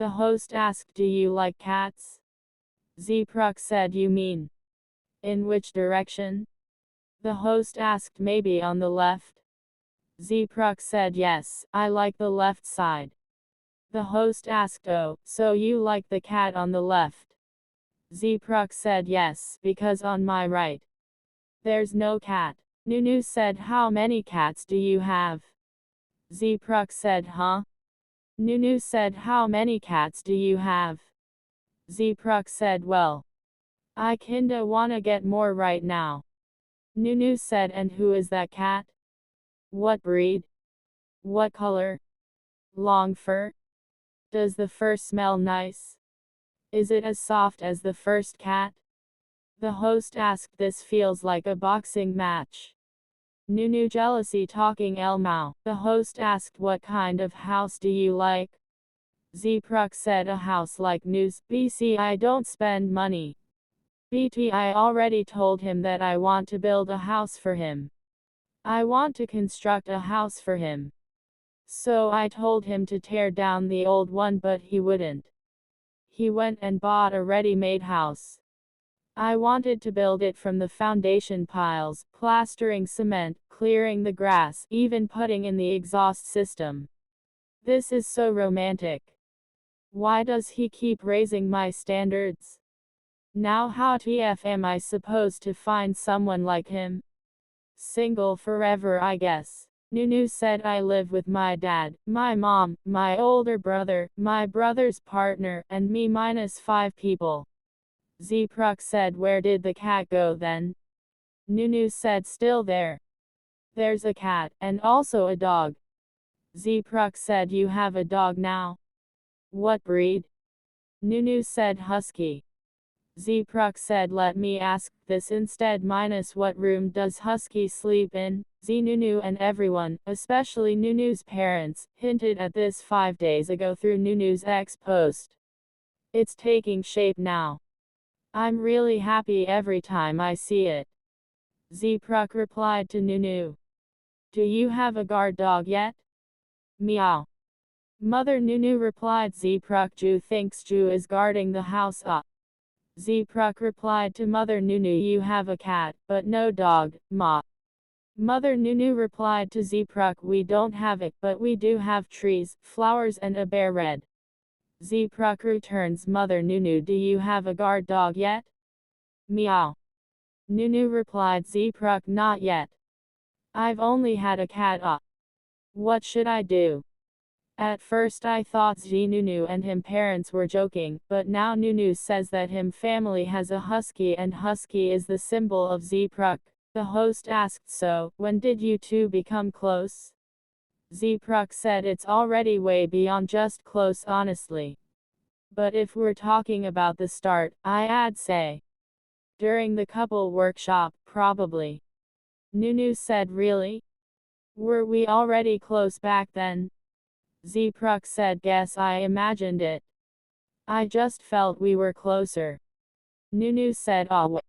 The host asked, do you like cats? Zee Pruk said, you mean? In which direction? The host asked, maybe on the left? Zee Pruk said, yes, I like the left side. The host asked, oh, so you like the cat on the left? Zee Pruk said, yes, because on my right, there's no cat. Nunew said, how many cats do you have? Zee Pruk said, huh? Nunew said, how many cats do you have? Zee Pruk said, well, I kinda wanna get more right now. Nunew said, and who is that cat? What breed? What color? Long fur? Does the fur smell nice? Is it as soft as the first cat? The host asked, this feels like a boxing match. Nunew jealousy talking Elmao. The host asked, what kind of house do you like? Zee Pruk said, a house like New's. BC, I don't spend money. BT, I already told him that I want to build a house for him. I want to construct a house for him. So I told him to tear down the old one, but he wouldn't. He went and bought a ready-made house. I wanted to build it from the foundation piles, plastering cement, clearing the grass, even putting in the exhaust system. This is so romantic. Why does he keep raising my standards? Now how TF am I supposed to find someone like him? Single forever, I guess. Nunew said, I live with my dad, my mom, my older brother, my brother's partner, and me minus 5 people. Zee Pruk said, where did the cat go then? Nunew said, still there. There's a cat, and also a dog. Zee Pruk said, you have a dog now? What breed? Nunew said, husky. Zee Pruk said, let me ask this instead, minus what room does husky sleep in? ZeeNunew and everyone, especially Nunew's parents, hinted at this 5 days ago through Nunew's X post. It's taking shape now. I'm really happy every time I see it. Zee Pruk replied to Nunew. Do you have a guard dog yet? Meow. Mother Nunew replied, Zee Pruk, Ju thinks Ju is guarding the house up. Zee Pruk replied to Mother Nunew, you have a cat, but no dog, ma. Mother Nunew replied to Zee Pruk, we don't have it, but we do have trees, flowers and a bear red. Zee Pruk returns, Mother Nunew, do you have a guard dog yet? Meow. Nunew replied, Zee Pruk, not yet. I've only had a cat up. What should I do? At first I thought ZeeNunew and him parents were joking, but now Nunew says that him family has a husky and husky is the symbol of Zee Pruk. The host asked, so, when did you two become close? Zee Pruk said, it's already way beyond just close, honestly. But if we're talking about the start, I'd say during the couple workshop, probably. Nunew said, really? Were we already close back then? Zee Pruk said, guess I imagined it. I just felt we were closer. Nunew said, oh.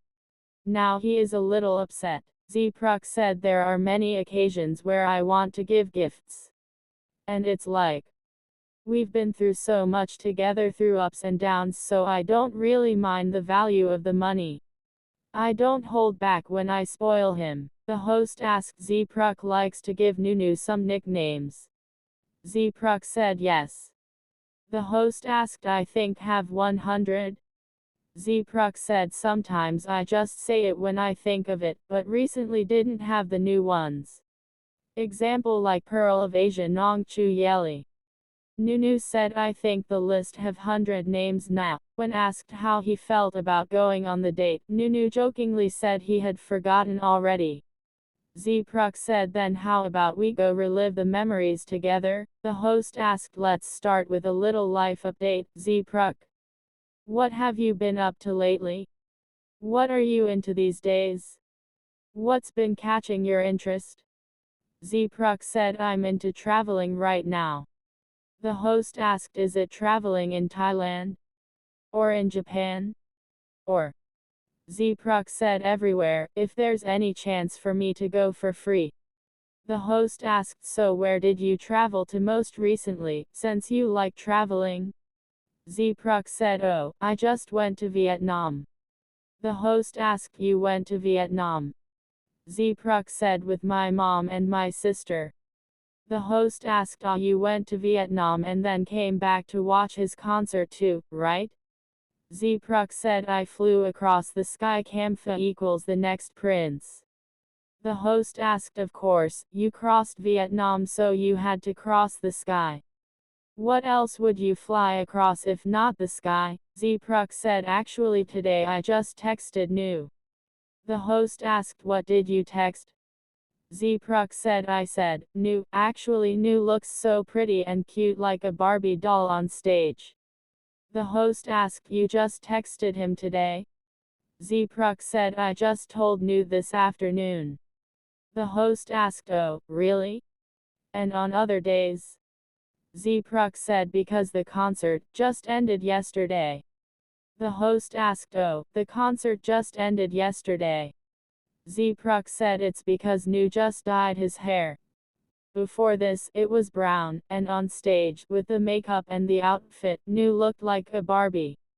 Now he is a little upset. Zee Pruk said, there are many occasions where I want to give gifts. And it's like, we've been through so much together through ups and downs, so I don't really mind the value of the money. I don't hold back when I spoil him. The host asked, Zee Pruk likes to give Nunew some nicknames. Zee Pruk said, yes. The host asked, I think have 100? Zee Pruk said, sometimes I just say it when I think of it, but recently didn't have the new ones. Example like Pearl of Asia Nong Chu Yeli. Nunew said, I think the list have 100 names now. When asked how he felt about going on the date, Nunew jokingly said he had forgotten already. Zee Pruk said, then how about we go relive the memories together? The host asked, let's start with a little life update. Zee Pruk. What have you been up to lately? What are you into these days? What's been catching your interest? Zee Pruk said, I'm into traveling right now. The host asked, is it traveling in Thailand? Or in Japan? Or? Zee Pruk said, everywhere, if there's any chance for me to go for free. The host asked, so where did you travel to most recently, since you like traveling? Zee Pruk said, "Oh, I just went to Vietnam." The host asked, "You went to Vietnam?" Zee Pruk said, "With my mom and my sister." The host asked, "Ah, you went to Vietnam and then came back to watch his concert too, right?" Zee Pruk said, "I flew across the sky. Kamfa equals the next prince." The host asked, "Of course, you crossed Vietnam, so you had to cross the sky. What else would you fly across if not the sky?" Zee Pruk said, "Actually today I just texted New." The host asked, "What did you text?" Zee Pruk said, "I said, New, actually New looks so pretty and cute like a Barbie doll on stage." The host asked, "You just texted him today?" Zee Pruk said, "I just told New this afternoon." The host asked, "Oh, really? And on other days?" Zee Pruk said, "Because the concert just ended yesterday." The host asked, "Oh, the concert just ended yesterday?" Zee Pruk said, "It's because New just dyed his hair. Before this, it was brown, and on stage, with the makeup and the outfit, New looked like a Barbie."